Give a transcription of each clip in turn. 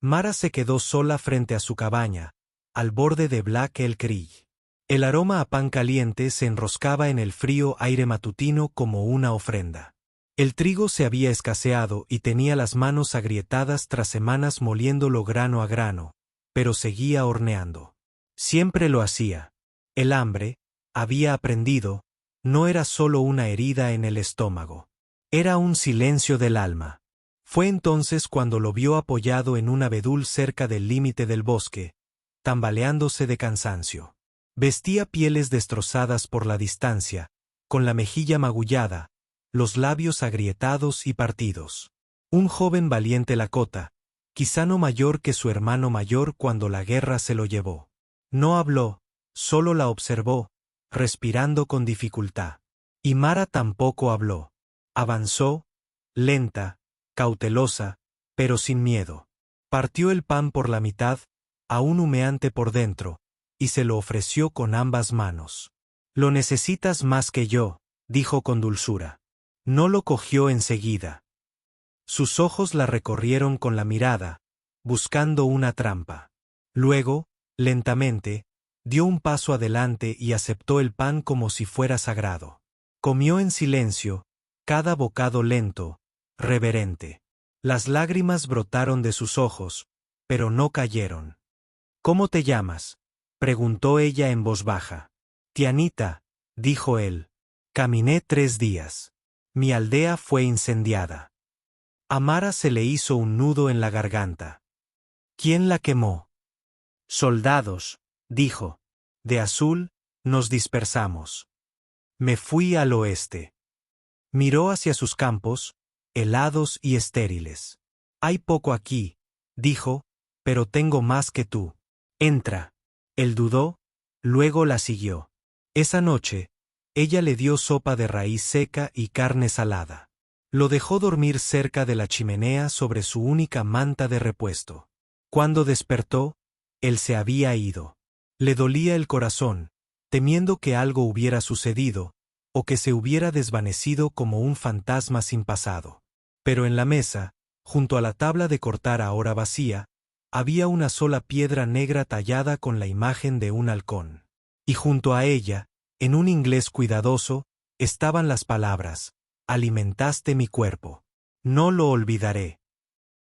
Mara se quedó sola frente a su cabaña, al borde de Black Elk Creek. El aroma a pan caliente se enroscaba en el frío aire matutino como una ofrenda. El trigo se había escaseado y tenía las manos agrietadas tras semanas moliéndolo grano a grano, pero seguía horneando. Siempre lo hacía. El hambre, había aprendido, no era solo una herida en el estómago. Era un silencio del alma. Fue entonces cuando lo vio apoyado en un abedul cerca del límite del bosque, tambaleándose de cansancio. Vestía pieles destrozadas por la distancia, con la mejilla magullada, los labios agrietados y partidos. Un joven valiente Lakota, quizá no mayor que su hermano mayor cuando la guerra se lo llevó. No habló, solo la observó, respirando con dificultad. Y Mara tampoco habló. Avanzó, lenta, cautelosa, pero sin miedo. Partió el pan por la mitad, aún humeante por dentro, y se lo ofreció con ambas manos. «Lo necesitas más que yo», dijo con dulzura. No lo cogió enseguida. Sus ojos la recorrieron con la mirada, buscando una trampa. Luego, lentamente, dio un paso adelante y aceptó el pan como si fuera sagrado. Comió en silencio, cada bocado lento, reverente. Las lágrimas brotaron de sus ojos, pero no cayeron. «¿Cómo te llamas?», preguntó ella en voz baja. «Tianita», dijo él. «Caminé 3 días. Mi aldea fue incendiada». A Mara se le hizo un nudo en la garganta. «¿Quién la quemó?». «Soldados», dijo. «De azul, nos dispersamos. Me fui al oeste». Miró hacia sus campos, helados y estériles. «Hay poco aquí», dijo, «pero tengo más que tú. Entra». Él dudó, luego la siguió. Esa noche, ella le dio sopa de raíz seca y carne salada. Lo dejó dormir cerca de la chimenea sobre su única manta de repuesto. Cuando despertó, él se había ido. Le dolía el corazón, temiendo que algo hubiera sucedido, o que se hubiera desvanecido como un fantasma sin pasado. Pero en la mesa, junto a la tabla de cortar ahora vacía, había una sola piedra negra tallada con la imagen de un halcón. Y junto a ella, en un inglés cuidadoso, estaban las palabras: «Alimentaste mi cuerpo. No lo olvidaré».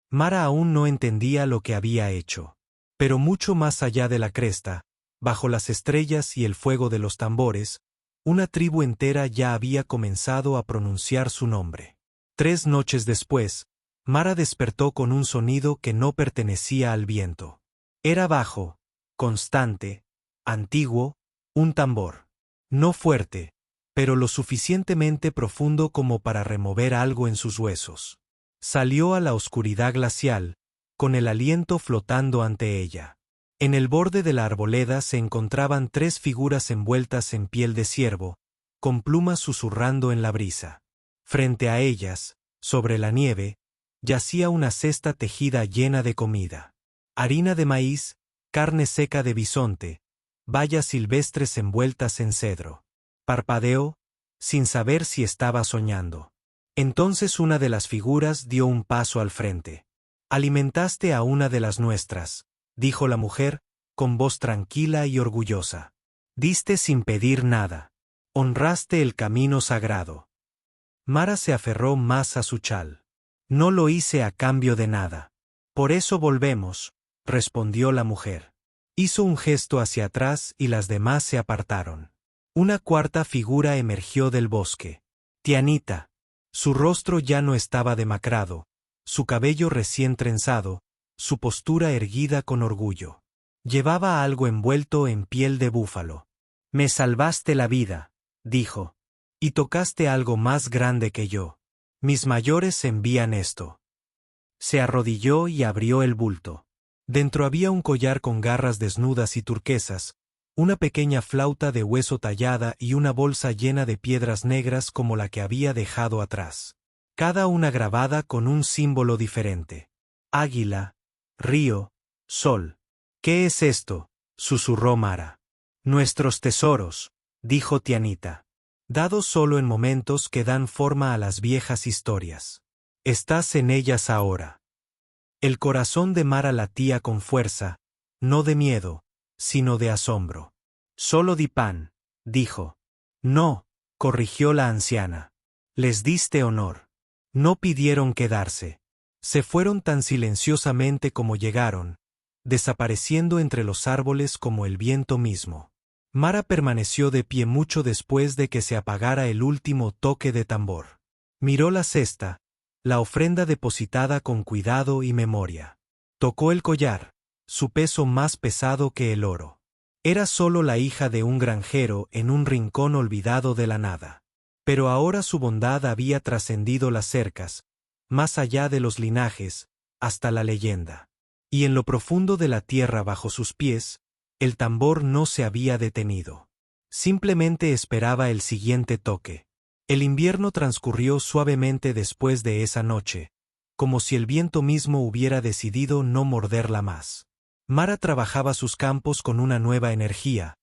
Mara aún no entendía lo que había hecho. Pero mucho más allá de la cresta, bajo las estrellas y el fuego de los tambores, una tribu entera ya había comenzado a pronunciar su nombre. 3 noches después, Mara despertó con un sonido que no pertenecía al viento. Era bajo, constante, antiguo, un tambor. No fuerte, pero lo suficientemente profundo como para remover algo en sus huesos. Salió a la oscuridad glacial, con el aliento flotando ante ella. En el borde de la arboleda se encontraban 3 figuras envueltas en piel de ciervo, con plumas susurrando en la brisa. Frente a ellas, sobre la nieve, yacía una cesta tejida llena de comida. Harina de maíz, carne seca de bisonte, bayas silvestres envueltas en cedro. Parpadeó, sin saber si estaba soñando. Entonces una de las figuras dio un paso al frente. «Alimentaste a una de las nuestras», dijo la mujer, con voz tranquila y orgullosa. «Diste sin pedir nada. Honraste el camino sagrado». Mara se aferró más a su chal. «No lo hice a cambio de nada. Por eso volvemos», respondió la mujer. Hizo un gesto hacia atrás y las demás se apartaron. Una cuarta figura emergió del bosque. Tianita. Su rostro ya no estaba demacrado, su cabello recién trenzado, su postura erguida con orgullo. Llevaba algo envuelto en piel de búfalo. «Me salvaste la vida», dijo. «Y tocaste algo más grande que yo. Mis mayores envían esto». Se arrodilló y abrió el bulto. Dentro había un collar con garras desnudas y turquesas, una pequeña flauta de hueso tallada y una bolsa llena de piedras negras como la que había dejado atrás. Cada una grabada con un símbolo diferente. Águila, río, sol. «¿Qué es esto?», susurró Mara. «Nuestros tesoros», dijo Tianita. «Dados solo en momentos que dan forma a las viejas historias. Estás en ellas ahora». El corazón de Mara latía con fuerza, no de miedo, sino de asombro. Solo di pan, dijo. No, corrigió la anciana. Les diste honor. No pidieron quedarse. Se fueron tan silenciosamente como llegaron, desapareciendo entre los árboles como el viento mismo. Mara permaneció de pie mucho después de que se apagara el último toque de tambor. Miró la cesta, la ofrenda depositada con cuidado y memoria. Tocó el collar, su peso más pesado que el oro. Era solo la hija de un granjero en un rincón olvidado de la nada. Pero ahora su bondad había trascendido las cercas, más allá de los linajes, hasta la leyenda. Y en lo profundo de la tierra bajo sus pies, el tambor no se había detenido. Simplemente esperaba el siguiente toque. El invierno transcurrió suavemente después de esa noche, como si el viento mismo hubiera decidido no morderla más. Mara trabajaba sus campos con una nueva energía,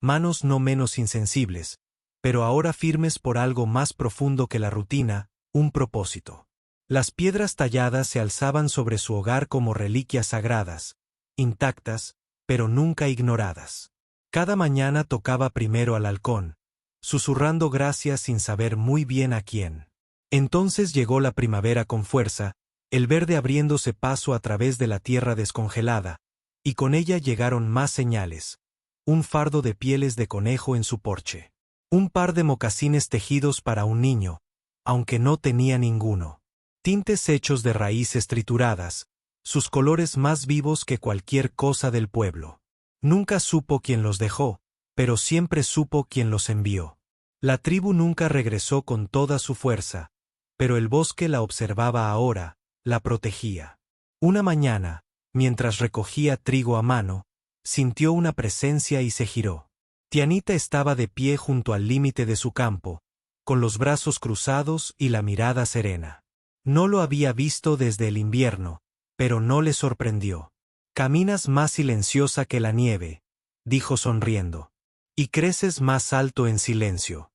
manos no menos insensibles, pero ahora firmes por algo más profundo que la rutina, un propósito. Las piedras talladas se alzaban sobre su hogar como reliquias sagradas, intactas, pero nunca ignoradas. Cada mañana tocaba primero al halcón, susurrando gracias sin saber muy bien a quién. Entonces llegó la primavera con fuerza, el verde abriéndose paso a través de la tierra descongelada, y con ella llegaron más señales. Un fardo de pieles de conejo en su porche. Un par de mocasines tejidos para un niño, aunque no tenía ninguno. Tintes hechos de raíces trituradas, sus colores más vivos que cualquier cosa del pueblo. Nunca supo quién los dejó, pero siempre supo quién los envió. La tribu nunca regresó con toda su fuerza, pero el bosque la observaba ahora, la protegía. Una mañana, mientras recogía trigo a mano, sintió una presencia y se giró. Tianita estaba de pie junto al límite de su campo, con los brazos cruzados y la mirada serena. No lo había visto desde el invierno, pero no le sorprendió. Caminas más silenciosa que la nieve, dijo sonriendo. Y creces más alto en silencio.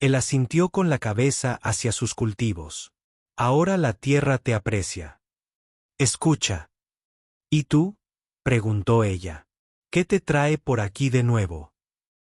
Él asintió con la cabeza hacia sus cultivos. Ahora la tierra te aprecia. Escucha. ¿Y tú? Preguntó ella. ¿Qué te trae por aquí de nuevo?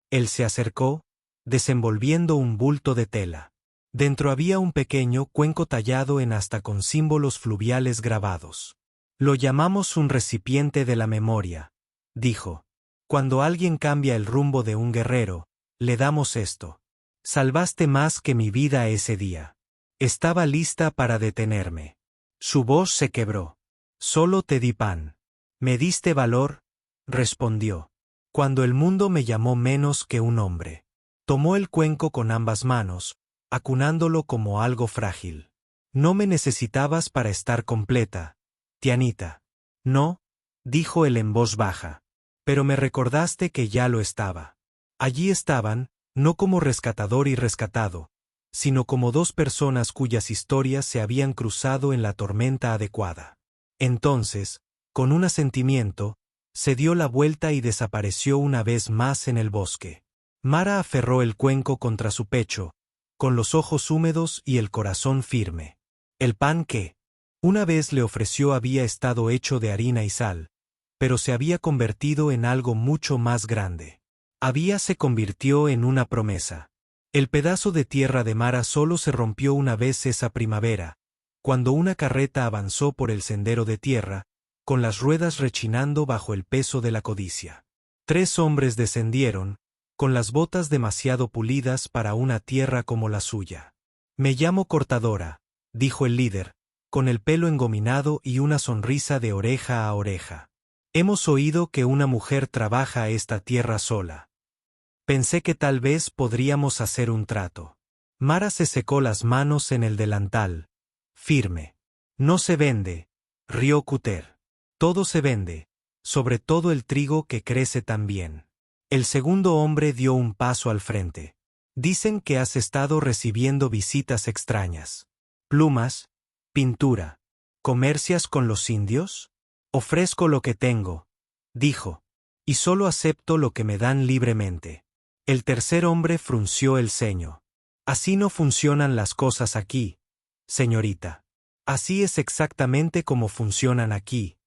Él se acercó, desenvolviendo un bulto de tela. Dentro había un pequeño cuenco tallado en asta con símbolos fluviales grabados. Lo llamamos un recipiente de la memoria, dijo. Cuando alguien cambia el rumbo de un guerrero, le damos esto. Salvaste más que mi vida ese día. Estaba lista para detenerme. Su voz se quebró. Solo te di pan. ¿Me diste valor? Respondió. Cuando el mundo me llamó menos que un hombre. Tomó el cuenco con ambas manos, acunándolo como algo frágil. No me necesitabas para estar completa, Tianita. No, dijo él en voz baja. Pero me recordaste que ya lo estaba. Allí estaban, no como rescatador y rescatado, sino como dos personas cuyas historias se habían cruzado en la tormenta adecuada. Entonces, con un asentimiento, se dio la vuelta y desapareció una vez más en el bosque. Mara aferró el cuenco contra su pecho, con los ojos húmedos y el corazón firme. El pan que una vez le ofreció había estado hecho de harina y sal, pero se había convertido en algo mucho más grande. Se convirtió en una promesa. El pedazo de tierra de Mara solo se rompió una vez esa primavera, cuando una carreta avanzó por el sendero de tierra, con las ruedas rechinando bajo el peso de la codicia. 3 hombres descendieron, con las botas demasiado pulidas para una tierra como la suya. Me llamo Cortadora, dijo el líder, con el pelo engominado y una sonrisa de oreja a oreja. Hemos oído que una mujer trabaja esta tierra sola. Pensé que tal vez podríamos hacer un trato. Mara se secó las manos en el delantal. Firme. No se vende, rió Cuter. Todo se vende, sobre todo el trigo que crece tan bien. El segundo hombre dio un paso al frente. Dicen que has estado recibiendo visitas extrañas. Plumas, pintura. ¿Comercias con los indios? Ofrezco lo que tengo, dijo, y solo acepto lo que me dan libremente. El tercer hombre frunció el ceño. Así no funcionan las cosas aquí, señorita. Así es exactamente como funcionan aquí,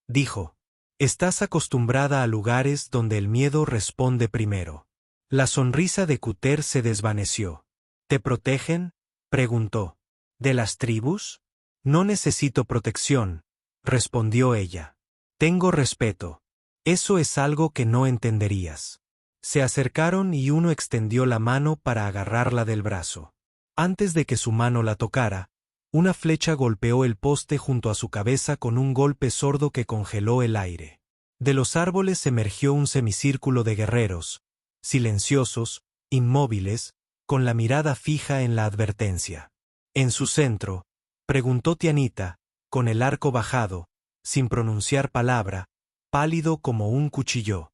dijo. Estás acostumbrada a lugares donde el miedo responde primero. La sonrisa de Cutter se desvaneció. ¿Te protegen?, preguntó. ¿De las tribus? No necesito protección, respondió ella. Tengo respeto. Eso es algo que no entenderías. Se acercaron y uno extendió la mano para agarrarla del brazo. Antes de que su mano la tocara, una flecha golpeó el poste junto a su cabeza con un golpe sordo que congeló el aire. De los árboles emergió un semicírculo de guerreros, silenciosos, inmóviles, con la mirada fija en la advertencia. En su centro, preguntó Tianita, con el arco bajado, sin pronunciar palabra, pálido como un cuchillo.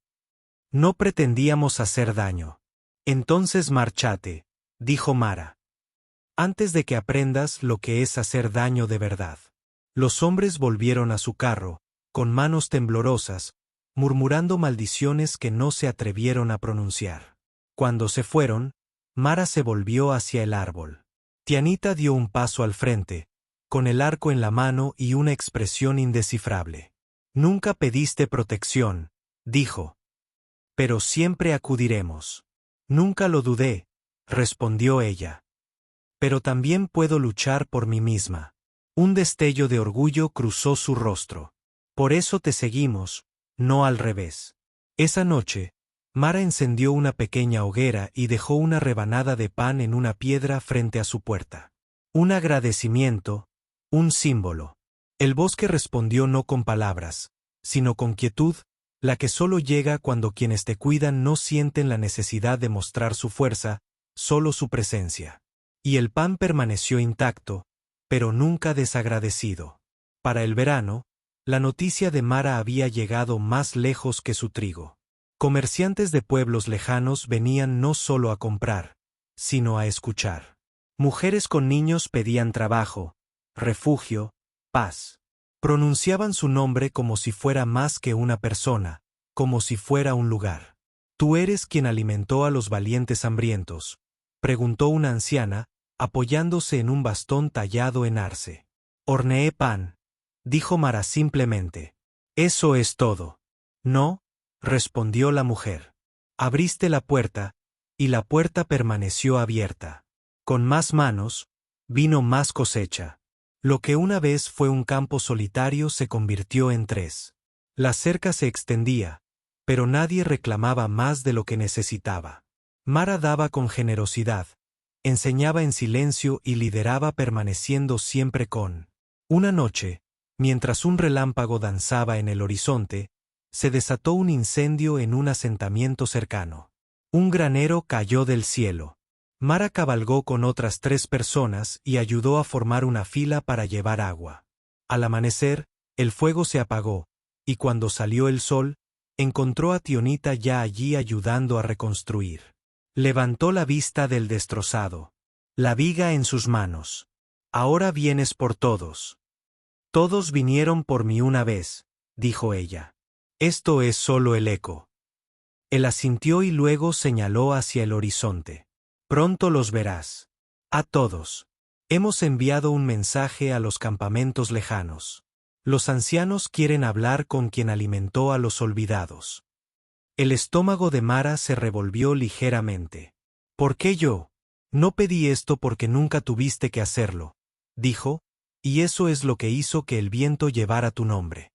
No pretendíamos hacer daño. Entonces márchate, dijo Mara. Antes de que aprendas lo que es hacer daño de verdad. Los hombres volvieron a su carro, con manos temblorosas, murmurando maldiciones que no se atrevieron a pronunciar. Cuando se fueron, Mara se volvió hacia el árbol. Tianita dio un paso al frente, con el arco en la mano y una expresión indescifrable. Nunca pediste protección, dijo. Pero siempre acudiremos. Nunca lo dudé, respondió ella. Pero también puedo luchar por mí misma. Un destello de orgullo cruzó su rostro. Por eso te seguimos, no al revés. Esa noche, Mara encendió una pequeña hoguera y dejó una rebanada de pan en una piedra frente a su puerta. Un agradecimiento, un símbolo. El bosque respondió no con palabras, sino con quietud, la que solo llega cuando quienes te cuidan no sienten la necesidad de mostrar su fuerza, solo su presencia. Y el pan permaneció intacto, pero nunca desagradecido. Para el verano, la noticia de Mara había llegado más lejos que su trigo. Comerciantes de pueblos lejanos venían no solo a comprar, sino a escuchar. Mujeres con niños pedían trabajo, refugio, paz. Pronunciaban su nombre como si fuera más que una persona, como si fuera un lugar. ¿Tú eres quien alimentó a los valientes hambrientos?, preguntó una anciana, apoyándose en un bastón tallado en arce. Horneé pan, dijo Mara simplemente. Eso es todo. No, respondió la mujer. Abriste la puerta, y la puerta permaneció abierta. Con más manos, vino más cosecha. Lo que una vez fue un campo solitario se convirtió en 3. La cerca se extendía, pero nadie reclamaba más de lo que necesitaba. Mara daba con generosidad, enseñaba en silencio y lideraba permaneciendo siempre con. Una noche, mientras un relámpago danzaba en el horizonte, se desató un incendio en un asentamiento cercano. Un granero cayó del cielo. Mara cabalgó con otras 3 personas y ayudó a formar una fila para llevar agua. Al amanecer, el fuego se apagó, y cuando salió el sol, encontró a Tionita ya allí ayudando a reconstruir. Levantó la vista del destrozado. La viga en sus manos. Ahora vienes por todos. Todos vinieron por mí una vez, dijo ella. Esto es solo el eco. Él asintió y luego señaló hacia el horizonte. Pronto los verás. A todos. Hemos enviado un mensaje a los campamentos lejanos. Los ancianos quieren hablar con quien alimentó a los olvidados. El estómago de Mara se revolvió ligeramente. ¿Por qué yo? No pedí esto porque nunca tuviste que hacerlo, dijo, y eso es lo que hizo que el viento llevara tu nombre.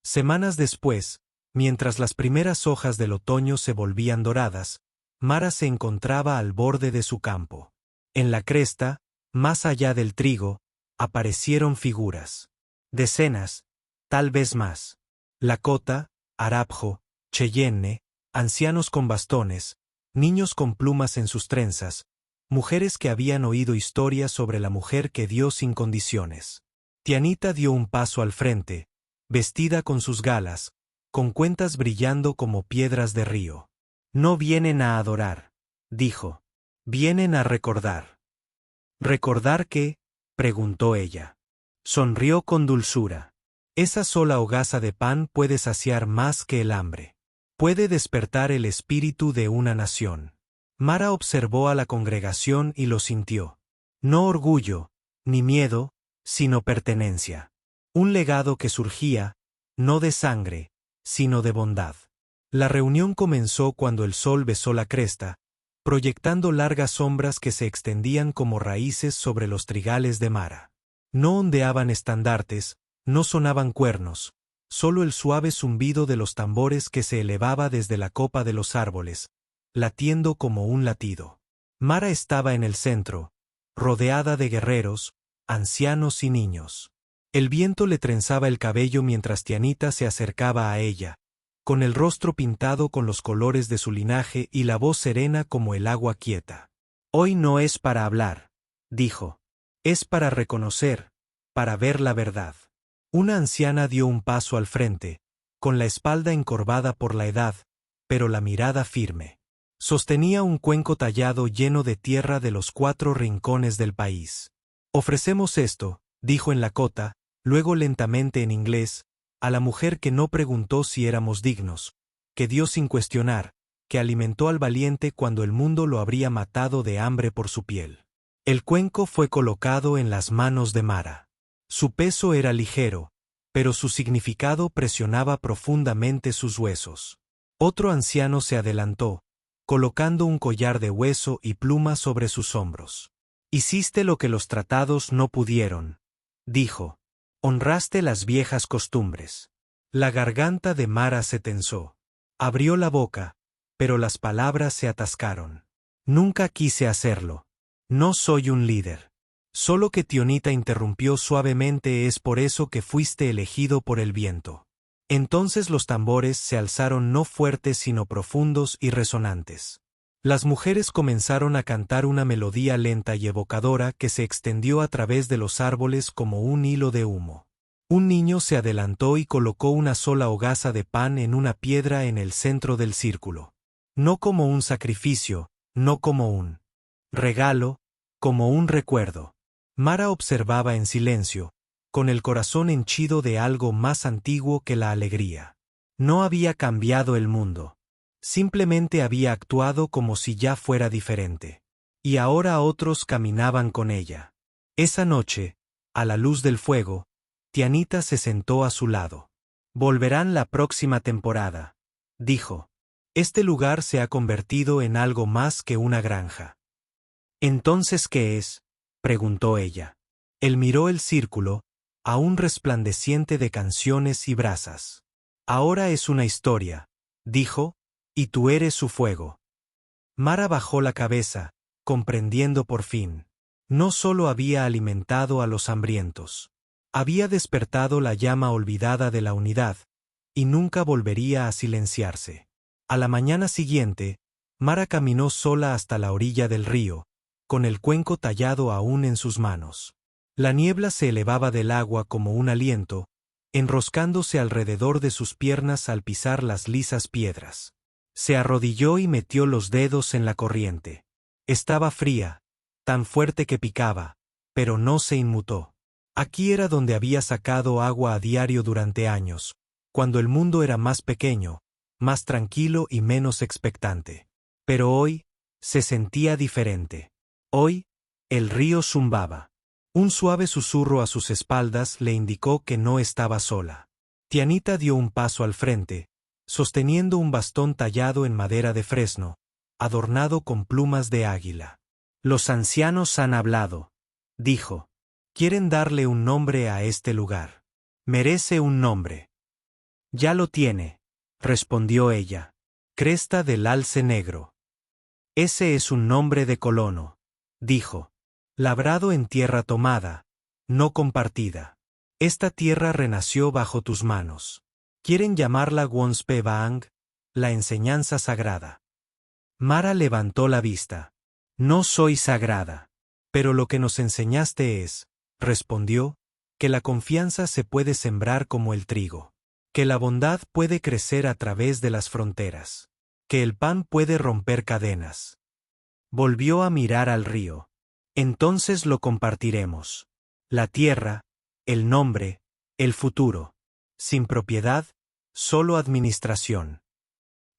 Semanas después, mientras las primeras hojas del otoño se volvían doradas, Mara se encontraba al borde de su campo. En la cresta, más allá del trigo, aparecieron figuras. Decenas, tal vez más. Lakota, Arabjo, Cheyenne, ancianos con bastones, niños con plumas en sus trenzas, mujeres que habían oído historias sobre la mujer que dio sin condiciones. Tianita dio un paso al frente, vestida con sus galas, con cuentas brillando como piedras de río. No vienen a adorar, dijo. Vienen a recordar. ¿Recordar qué?, preguntó ella. Sonrió con dulzura. Esa sola hogaza de pan puede saciar más que el hambre. Puede despertar el espíritu de una nación. Mara observó a la congregación y lo sintió. No orgullo, ni miedo, sino pertenencia. Un legado que surgía, no de sangre, sino de bondad. La reunión comenzó cuando el sol besó la cresta, proyectando largas sombras que se extendían como raíces sobre los trigales de Mara. No ondeaban estandartes, no sonaban cuernos, solo el suave zumbido de los tambores que se elevaba desde la copa de los árboles, latiendo como un latido. Mara estaba en el centro, rodeada de guerreros, ancianos y niños. El viento le trenzaba el cabello mientras Tianita se acercaba a ella, con el rostro pintado con los colores de su linaje y la voz serena como el agua quieta. Hoy no es para hablar, dijo. Es para reconocer, para ver la verdad. Una anciana dio un paso al frente, con la espalda encorvada por la edad, pero la mirada firme. Sostenía un cuenco tallado lleno de tierra de los 4 rincones del país. Ofrecemos esto, dijo en lakota, luego lentamente en inglés, a la mujer que no preguntó si éramos dignos, que dio sin cuestionar, que alimentó al valiente cuando el mundo lo habría matado de hambre por su piel. El cuenco fue colocado en las manos de Mara. Su peso era ligero, pero su significado presionaba profundamente sus huesos. Otro anciano se adelantó, colocando un collar de hueso y pluma sobre sus hombros. Hiciste lo que los tratados no pudieron, dijo. Honraste las viejas costumbres. La garganta de Mara se tensó. Abrió la boca, pero las palabras se atascaron. Nunca quise hacerlo. No soy un líder. Solo que Tionita interrumpió suavemente, es por eso que fuiste elegido por el viento. Entonces los tambores se alzaron no fuertes sino profundos y resonantes. Las mujeres comenzaron a cantar una melodía lenta y evocadora que se extendió a través de los árboles como un hilo de humo. Un niño se adelantó y colocó una sola hogaza de pan en una piedra en el centro del círculo. No como un sacrificio, no como un regalo, como un recuerdo. Mara observaba en silencio, con el corazón henchido de algo más antiguo que la alegría. No había cambiado el mundo. Simplemente había actuado como si ya fuera diferente. Y ahora otros caminaban con ella. Esa noche, a la luz del fuego, Tianita se sentó a su lado. Volverán la próxima temporada, dijo. Este lugar se ha convertido en algo más que una granja. ¿Entonces qué es?, preguntó ella. Él miró el círculo, aún resplandeciente de canciones y brasas. Ahora es una historia, dijo, y tú eres su fuego. Mara bajó la cabeza, comprendiendo por fin. No solo había alimentado a los hambrientos. Había despertado la llama olvidada de la unidad, y nunca volvería a silenciarse. A la mañana siguiente, Mara caminó sola hasta la orilla del río, con el cuenco tallado aún en sus manos. La niebla se elevaba del agua como un aliento, enroscándose alrededor de sus piernas al pisar las lisas piedras. Se arrodilló y metió los dedos en la corriente. Estaba fría, tan fuerte que picaba, pero no se inmutó. Aquí era donde había sacado agua a diario durante años, cuando el mundo era más pequeño, más tranquilo y menos expectante. Pero hoy, se sentía diferente. Hoy, el río zumbaba. Un suave susurro a sus espaldas le indicó que no estaba sola. Tianita dio un paso al frente, sosteniendo un bastón tallado en madera de fresno, adornado con plumas de águila. Los ancianos han hablado, dijo. Quieren darle un nombre a este lugar. Merece un nombre. Ya lo tiene, respondió ella. Cresta del Alce Negro. Ese es un nombre de colono, dijo. Labrado en tierra tomada, no compartida. Esta tierra renació bajo tus manos. Quieren llamarla Wonspe Baang, la enseñanza sagrada. Mara levantó la vista. No soy sagrada. Pero lo que nos enseñaste es, respondió, que la confianza se puede sembrar como el trigo. Que la bondad puede crecer a través de las fronteras. Que el pan puede romper cadenas. Volvió a mirar al río. Entonces lo compartiremos. La tierra, el nombre, el futuro. Sin propiedad, solo administración.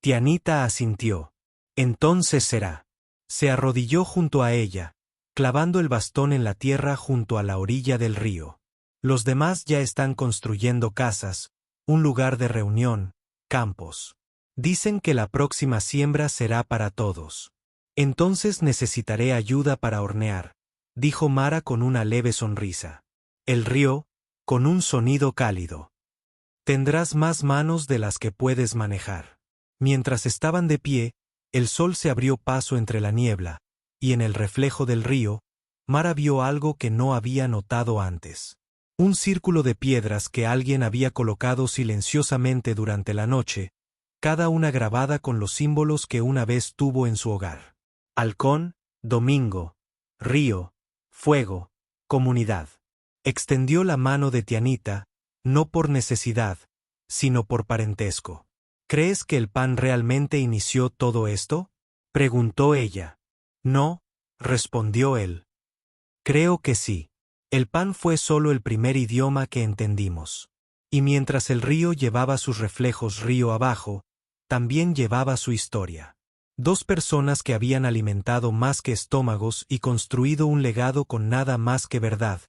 Tianita asintió. Entonces será. Se arrodilló junto a ella, clavando el bastón en la tierra junto a la orilla del río. Los demás ya están construyendo casas, un lugar de reunión, campos. Dicen que la próxima siembra será para todos. Entonces necesitaré ayuda para hornear, dijo Mara con una leve sonrisa. Él rió, con un sonido cálido. Tendrás más manos de las que puedes manejar. Mientras estaban de pie, el sol se abrió paso entre la niebla, y en el reflejo del río, Mara vio algo que no había notado antes. Un círculo de piedras que alguien había colocado silenciosamente durante la noche, cada una grabada con los símbolos que una vez tuvo en su hogar. Halcón, domingo, río, fuego, comunidad. Extendió la mano de Tianita, no por necesidad, sino por parentesco. ¿Crees que el pan realmente inició todo esto?, preguntó ella. No, respondió él. Creo que sí. El pan fue solo el primer idioma que entendimos. Y mientras el río llevaba sus reflejos río abajo, también llevaba su historia. Dos personas que habían alimentado más que estómagos y construido un legado con nada más que verdad,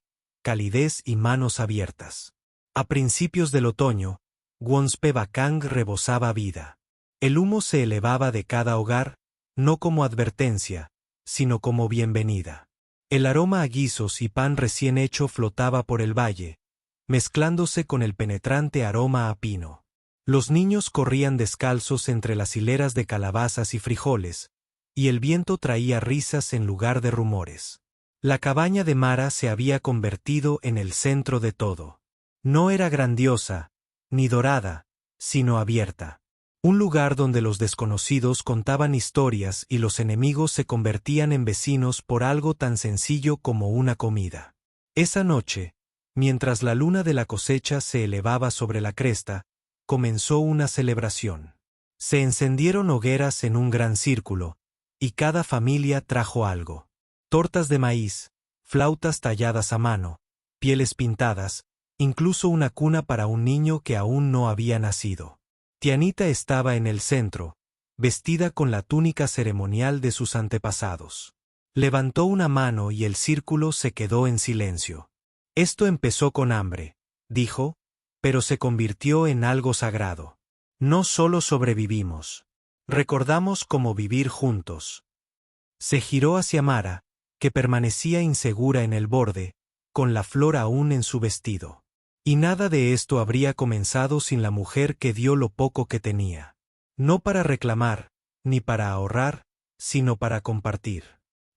calidez y manos abiertas. A principios del otoño, Wonspe Bakang rebosaba vida. El humo se elevaba de cada hogar, no como advertencia, sino como bienvenida. El aroma a guisos y pan recién hecho flotaba por el valle, mezclándose con el penetrante aroma a pino. Los niños corrían descalzos entre las hileras de calabazas y frijoles, y el viento traía risas en lugar de rumores. La cabaña de Mara se había convertido en el centro de todo. No era grandiosa, ni dorada, sino abierta. Un lugar donde los desconocidos contaban historias y los enemigos se convertían en vecinos por algo tan sencillo como una comida. Esa noche, mientras la luna de la cosecha se elevaba sobre la cresta, comenzó una celebración. Se encendieron hogueras en un gran círculo, y cada familia trajo algo. Tortas de maíz, flautas talladas a mano, pieles pintadas, incluso una cuna para un niño que aún no había nacido. Tianita estaba en el centro, vestida con la túnica ceremonial de sus antepasados. Levantó una mano y el círculo se quedó en silencio. Esto empezó con hambre, dijo, pero se convirtió en algo sagrado. No solo sobrevivimos. Recordamos cómo vivir juntos. Se giró hacia Mara, que permanecía insegura en el borde, con la flor aún en su vestido. Y nada de esto habría comenzado sin la mujer que dio lo poco que tenía. No para reclamar, ni para ahorrar, sino para compartir.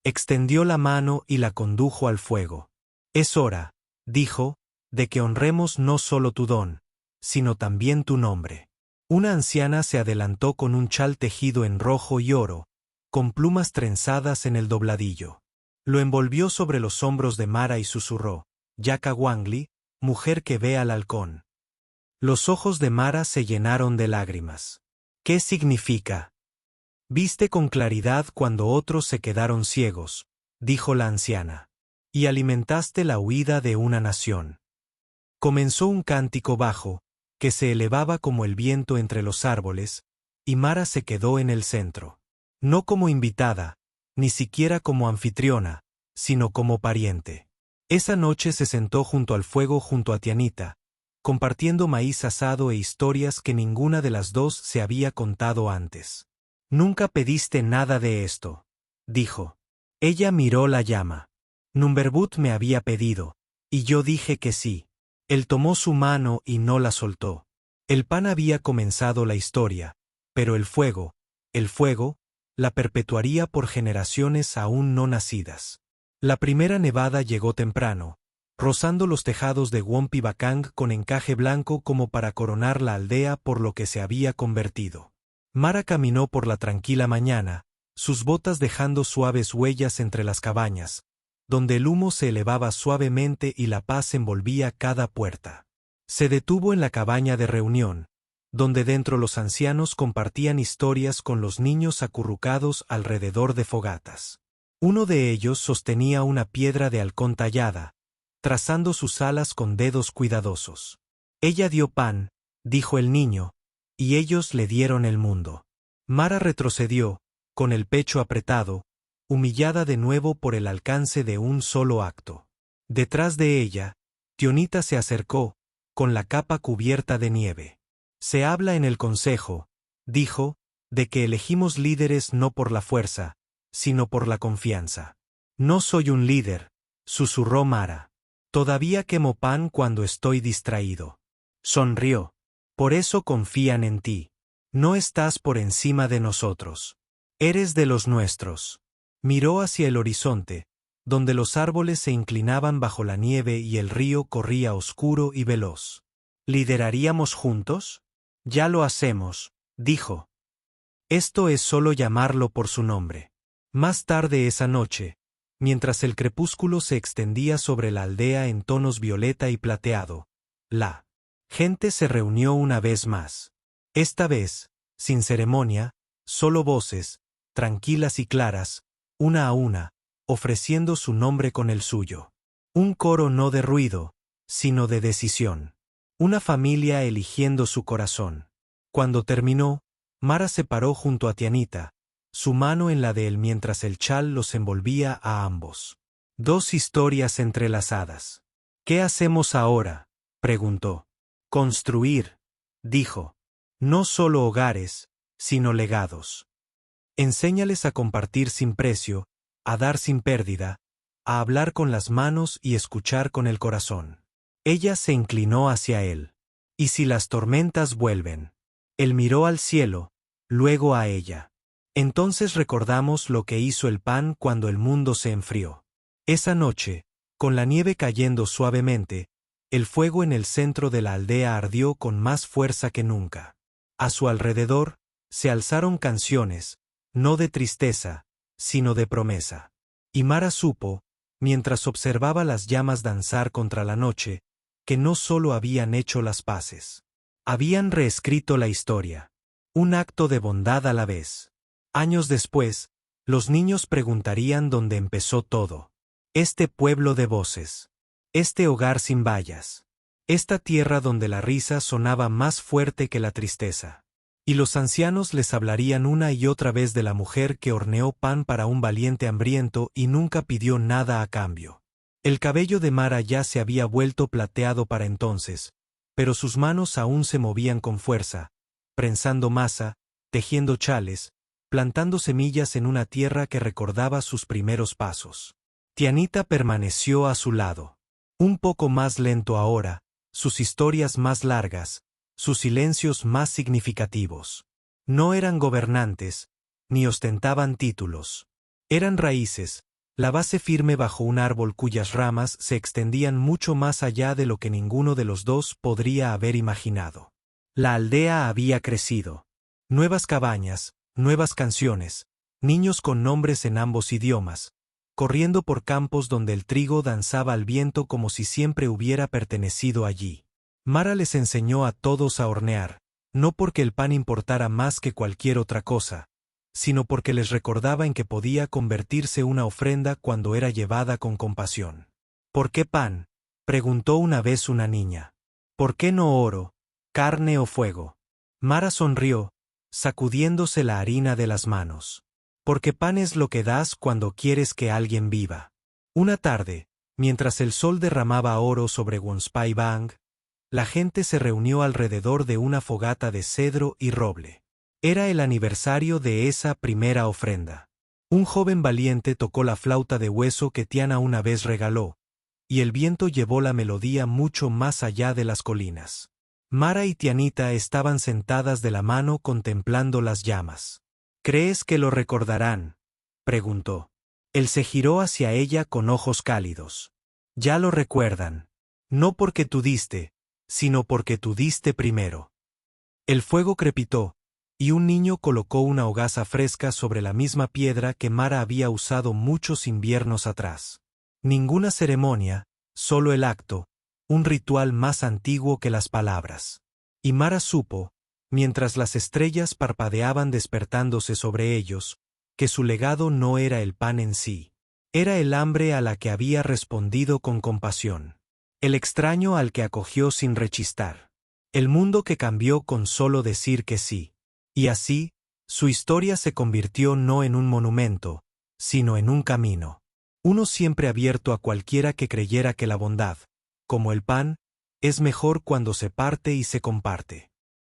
Extendió la mano y la condujo al fuego. Es hora, dijo, de que honremos no solo tu don, sino también tu nombre. Una anciana se adelantó con un chal tejido en rojo y oro, con plumas trenzadas en el dobladillo. Lo envolvió sobre los hombros de Mara y susurró, Yaka Wangli, mujer que ve al halcón. Los ojos de Mara se llenaron de lágrimas. ¿Qué significa? Viste con claridad cuando otros se quedaron ciegos, dijo la anciana, y alimentaste la huida de una nación. Comenzó un cántico bajo, que se elevaba como el viento entre los árboles, y Mara se quedó en el centro. No como invitada, ni siquiera como anfitriona, sino como pariente. Esa noche se sentó junto al fuego junto a Tianita, compartiendo maíz asado e historias que ninguna de las dos se había contado antes. Nunca pediste nada de esto, dijo. Ella miró la llama. Numberbut me había pedido, y yo dije que sí. Él tomó su mano y no la soltó. El pan había comenzado la historia, pero el fuego, la perpetuaría por generaciones aún no nacidas. La primera nevada llegó temprano, rozando los tejados de Wompi Bakang con encaje blanco como para coronar la aldea por lo que se había convertido. Mara caminó por la tranquila mañana, sus botas dejando suaves huellas entre las cabañas, donde el humo se elevaba suavemente y la paz envolvía cada puerta. Se detuvo en la cabaña de reunión, donde dentro los ancianos compartían historias con los niños acurrucados alrededor de fogatas. Uno de ellos sostenía una piedra de halcón tallada, trazando sus alas con dedos cuidadosos. Ella dio pan, dijo el niño, y ellos le dieron el mundo. Mara retrocedió, con el pecho apretado, humillada de nuevo por el alcance de un solo acto. Detrás de ella, Tionita se acercó, con la capa cubierta de nieve. Se habla en el consejo, dijo, de que elegimos líderes no por la fuerza, sino por la confianza. No soy un líder, susurró Mara. Todavía quemo pan cuando estoy distraído. Sonrió. Por eso confían en ti. No estás por encima de nosotros. Eres de los nuestros. Miró hacia el horizonte, donde los árboles se inclinaban bajo la nieve y el río corría oscuro y veloz. ¿Lideraríamos juntos? Ya lo hacemos, dijo. Esto es solo llamarlo por su nombre. Más tarde esa noche, mientras el crepúsculo se extendía sobre la aldea en tonos violeta y plateado, la gente se reunió una vez más. Esta vez, sin ceremonia, solo voces, tranquilas y claras, una a una, ofreciendo su nombre con el suyo. Un coro no de ruido, sino de decisión. Una familia eligiendo su corazón. Cuando terminó, Mara se paró junto a Tianita, su mano en la de él mientras el chal los envolvía a ambos. Dos historias entrelazadas. ¿Qué hacemos ahora?, preguntó. Construir, dijo. No solo hogares, sino legados. Enséñales a compartir sin precio, a dar sin pérdida, a hablar con las manos y escuchar con el corazón. Ella se inclinó hacia él. ¿Y si las tormentas vuelven? Él miró al cielo, luego a ella. Entonces recordamos lo que hizo el pan cuando el mundo se enfrió. Esa noche, con la nieve cayendo suavemente, el fuego en el centro de la aldea ardió con más fuerza que nunca. A su alrededor, se alzaron canciones, no de tristeza, sino de promesa. Y Mara supo, mientras observaba las llamas danzar contra la noche, que no solo habían hecho las paces. Habían reescrito la historia. Un acto de bondad a la vez. Años después, los niños preguntarían dónde empezó todo. Este pueblo de voces. Este hogar sin vallas. Esta tierra donde la risa sonaba más fuerte que la tristeza. Y los ancianos les hablarían una y otra vez de la mujer que horneó pan para un valiente hambriento y nunca pidió nada a cambio. El cabello de Mara ya se había vuelto plateado para entonces, pero sus manos aún se movían con fuerza, prensando masa, tejiendo chales, plantando semillas en una tierra que recordaba sus primeros pasos. Tianita permaneció a su lado. Un poco más lento ahora, sus historias más largas, sus silencios más significativos. No eran gobernantes, ni ostentaban títulos. Eran raíces, la base firme bajo un árbol cuyas ramas se extendían mucho más allá de lo que ninguno de los dos podría haber imaginado. La aldea había crecido. Nuevas cabañas, nuevas canciones, niños con nombres en ambos idiomas, corriendo por campos donde el trigo danzaba al viento como si siempre hubiera pertenecido allí. Mara les enseñó a todos a hornear, no porque el pan importara más que cualquier otra cosa, sino porque les recordaba en que podía convertirse una ofrenda cuando era llevada con compasión. ¿Por qué pan?, preguntó una vez una niña. ¿Por qué no oro, carne o fuego? Mara sonrió, sacudiéndose la harina de las manos. Porque pan es lo que das cuando quieres que alguien viva. Una tarde, mientras el sol derramaba oro sobre Wonspai Bang, la gente se reunió alrededor de una fogata de cedro y roble. Era el aniversario de esa primera ofrenda. Un joven valiente tocó la flauta de hueso que Tiana una vez regaló, y el viento llevó la melodía mucho más allá de las colinas. Mara y Tianita estaban sentadas de la mano contemplando las llamas. ¿Crees que lo recordarán?, preguntó. Él se giró hacia ella con ojos cálidos. Ya lo recuerdan. No porque tú diste, sino porque tú diste primero. El fuego crepitó, y un niño colocó una hogaza fresca sobre la misma piedra que Mara había usado muchos inviernos atrás. Ninguna ceremonia, solo el acto, un ritual más antiguo que las palabras. Y Mara supo, mientras las estrellas parpadeaban despertándose sobre ellos, que su legado no era el pan en sí. Era el hambre a la que había respondido con compasión. El extraño al que acogió sin rechistar. El mundo que cambió con solo decir que sí. Y así, su historia se convirtió no en un monumento, sino en un camino. Uno siempre abierto a cualquiera que creyera que la bondad, como el pan, es mejor cuando se parte y se comparte.